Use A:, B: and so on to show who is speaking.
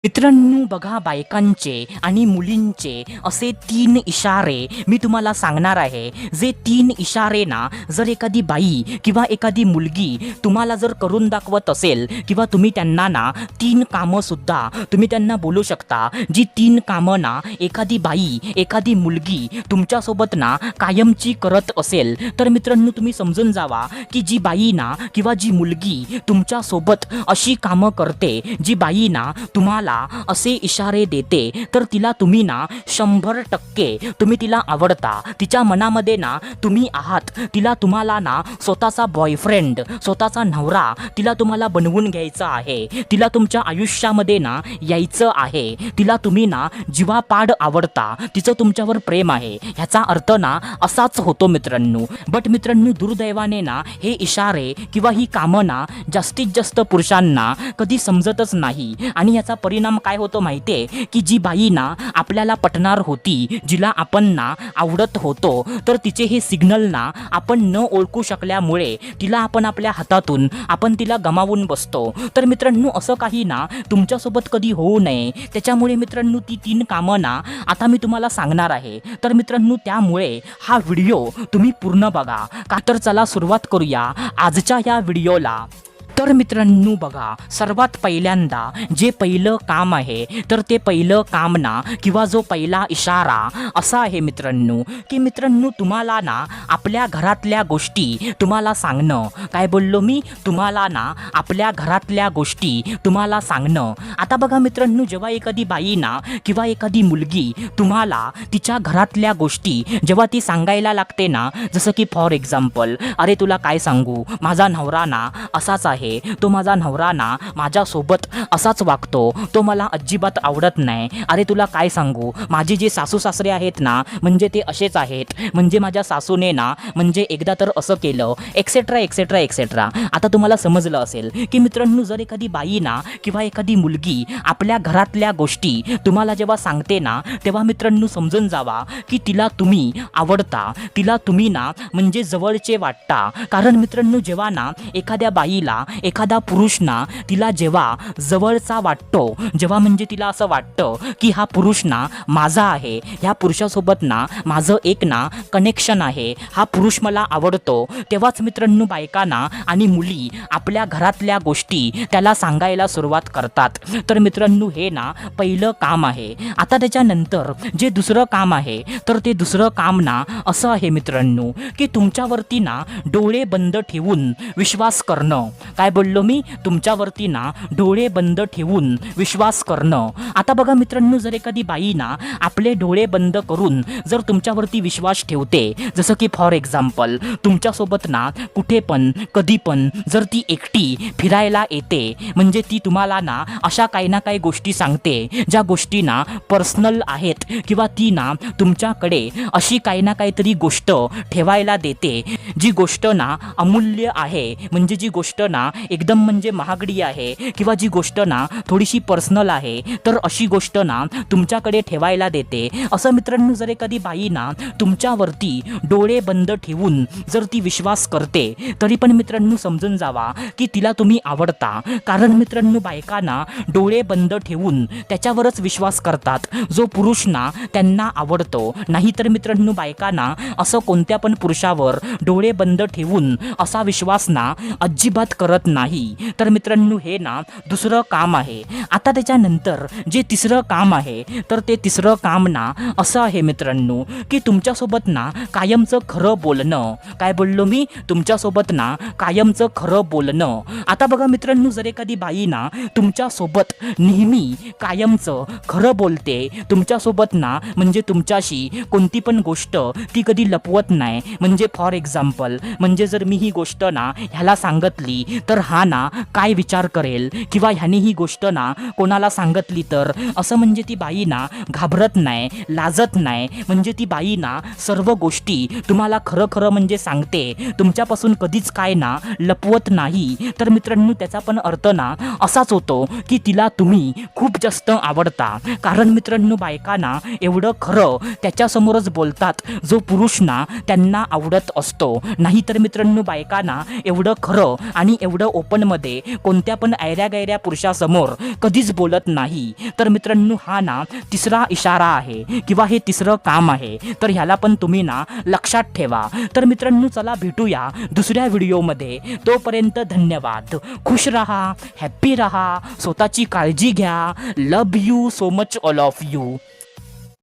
A: मित्रांनो बघा, बायकांचे आणि मुलींचे असे 3 इशारे मी तुम्हाला सांगणार आहे. जे 3 इशारे ना, जर एखादी बाई किंवा एखादी मुलगी तुम्हाला जर करून दाखवत असेल किंवा तुम्ही त्यांना ना 3 कामंसुद्धा तुम्ही त्यांना बोलू शकता, जी 3 कामं ना एखादी बाई एखादी मुलगी तुमच्यासोबत ना कायमची करत असेल, तर मित्रांनो तुम्ही समजून जावा की जी बाई ना किंवा जी मुलगी तुमच्यासोबत अशी कामं करते, जी बाई ना तुम्हाला असे इशारे देते, तर तिला तुम्ही ना 100% तुम्ही तिला आवडता, तिच्या मनामध्ये ना तुम्ही आहात. तुम्हाला ना स्वतःचा बॉयफ्रेंड, स्वतःचा नवरा तुम्हाला बनवून घ्यायचा आहे. तिला तुमच्या आयुष्यामध्ये ना यायचं आहे. तिला तुम्ही ना जीवापाड आवडता, तिचं तुमच्यावर प्रेम आहे. ह्याचा अर्थ ना असाच होतो मित्रांनो. बट मित्रांनो, दुर्दैवाने ना हे इशारे किंवा ही कामं ना जास्तीत जास्त पुरुषांना कधी समजतच नाही. आणि याचा परिणाम काय होतो माहितीये, की जी बाई ना आपल्याला पटणार होती, जिला आपण ना आवडत होतो, तर तिचे हे सिग्नल ना आपण न ओळखू शकल्यामुळे तिला आपण आपल्या हातातून आपण तिला गमावून बसतो. तर मित्रांनो, असं काही ना तुमच्यासोबत कधी होऊ नये, त्याच्यामुळे मित्रांनो ती 3 कामं ना आता मी तुम्हाला सांगणार आहे. तर मित्रांनो, त्यामुळे हा व्हिडिओ तुम्ही पूर्ण बघा. का तर चला सुरुवात करूया आजच्या या व्हिडिओला. तर मित्रांनो बघा, सर्वात पहिल्यांदा जे पहिलं काम आहे, तर ते पहिलं काम ना किंवा जो पहिला इशारा असा आहे मित्रांनो, की मित्रांनो तुम्हाला ना आपल्या घरातल्या गोष्टी तुम्हाला सांगणं. काय बोललो मी? तुम्हाला ना आपल्या घरातल्या गोष्टी तुम्हाला सांगणं. आता बघा मित्रांनो, जेव्हा एखादी बाई ना किंवा एखादी मुलगी तुम्हाला तिच्या घरातल्या गोष्टी जेव्हा ती सांगायला लागते ना, जसं की फॉर एक्झाम्पल, अरे तुला काय सांगू, माझा नवरा ना असाच आहे, तो माझा नवरा ना माझ्यासोबत असाच वागतो, तो मला अजिबात आवडत नाही. अरे तुला काय सांगू, माझे जे सासू सासरे आहेत ना, म्हणजे ते असेच आहेत, म्हणजे माझ्या सासूने ना म्हणजे एकदा तर असं केलं, एक्सेट्रा एक्सेट्रा एक्सेट्रा. आता तुम्हाला समजलं असेल की मित्रांनो, जर एखादी बाई ना किंवा एखादी मुलगी आपल्या घरातल्या गोष्टी तुम्हाला जेव्हा सांगते ना, तेव्हा मित्रांनो समजून जावा की तिला तुम्ही आवडता, तिला तुम्ही ना म्हणजे जवळचे वाटता. कारण मित्रांनो, जेव्हा ना एखाद्या बाईला एखादा पुरुष ना तिला जेव्हा जवळचा वाटतो, जेव्हा म्हणजे तिला असं वाटतं की हा पुरुष ना माझा आहे, ह्या पुरुषासोबत ना माझं एक ना कनेक्शन आहे, हा पुरुष मला आवडतो, तेव्हाच मित्रांनो बायकांना आणि मुली आपल्या घरातल्या गोष्टी त्याला सांगायला सुरुवात करतात. तर मित्रांनो, हे ना पहिलं काम आहे. आता त्याच्यानंतर जे दुसरं काम आहे, तर ते दुसरं काम ना असं आहे मित्रांनो, की तुमच्यावरती ना डोळे बंद ठेवून विश्वास करणं. काय बोललो मी? तुमच्यावरती ना डोळे बंद ठेवून विश्वास करणं. आता बघा मित्रांनो, जर एखादी बाई ना आपले डोळे बंद करून जर तुमच्यावरती विश्वास ठेवते, जसं की फॉर एक्झाम्पल तुमच्यासोबत ना कुठे पण कधी पण जर ती एकटी फिरायला येते, म्हणजे ती तुम्हाला ना अशा काही ना काही गोष्टी सांगते, ज्या गोष्टी ना पर्सनल आहेत, किंवा ती ना तुमच्याकडे अशी काही ना काहीतरी गोष्ट ठेवायला देते, जी गोष्ट ना अमूल्य आहे, म्हणजे जी गोष्ट ना एकदम म्हणजे महागडी आहे, किंवा जी गोष्ट ना थोडीशी पर्सनल आहे, तर अशी गोष्ट ना तुमच्याकडे ठेवायला देते. असं मित्रांनो, जर एखादी बाई ना तुमच्यावरती डोळे बंद ठेवून जर ती विश्वास करते, तरी पण मित्रांनो समजून जावा की तिला तुम्ही आवडता. कारण मित्रांनो, बायकांना डोळे बंद ठेवून त्याच्यावरच विश्वास करतात जो पुरुष ना त्यांना आवडतो. नाहीतर मित्रांनो, बायकांना असं कोणत्या पण पुरुषावर डोळे बंद ठेवून असा विश्वास ना अजिबात करत नाही. तर मित्रांनो, हे ना दुसरं काम आहे. आता त्याच्यानंतर जे तिसरं काम आहे, तर ते तिसरं काम ना असं आहे मित्रांनो, की तुमच्यासोबत ना कायमचं खरं बोलणं. काय बोललो मी? तुमच्यासोबत ना कायमचं खरं बोलणं. आता बघा मित्रांनो, जर एखादी बाई ना तुमच्यासोबत नेहमी कायमचं खरं बोलते, तुमच्यासोबत ना म्हणजे तुमच्याशी कोणती पण गोष्ट ती कधी लपवत नाही, म्हणजे फॉर एक्झाम्पल, म्हणजे जर मी ही गोष्ट ना ह्याला सांगितली तर हा ना काय विचार करेल, किंवा ह्याने ही गोष्ट ना कोणाला सांगितली तर, असं म्हणजे ती बाई ना घाबरत नाही, लाजत नाही, म्हणजे ती बाई ना सर्व गोष्टी तुम्हाला खरं खरं म्हणजे सांगते, तुमच्यापासून कधीच काय ना लपवत नाही. तर मित्रांनो, त्याचा पण अर्थ ना असाच होतो की तिला तुम्ही खूप जास्त आवडता. कारण मित्रांनो, बायकांना एवढं खरं त्याच्यासमोरच बोलतात जो पुरुष ना त्यांना आवडत असतो. नाहीतर मित्रांनो, बायकांना एवढं खरं आणि एवढं एवढं ओपनमध्ये कोणत्या पण ऐऱ्या पुरुषासमोर कधीच बोलत नाही. तर मित्रांनो हा ना तिसरा इशारा आहे किंवा हे तिसरं काम आहे. तर ह्याला पण तुम्ही ना लक्षात ठेवा. तर मित्रांनो चला भेटूया दुसऱ्या व्हिडिओमध्ये. तोपर्यंत धन्यवाद. खुश रहा, हॅप्पी रहा, स्वतःची काळजी घ्या. Love you so much all of you.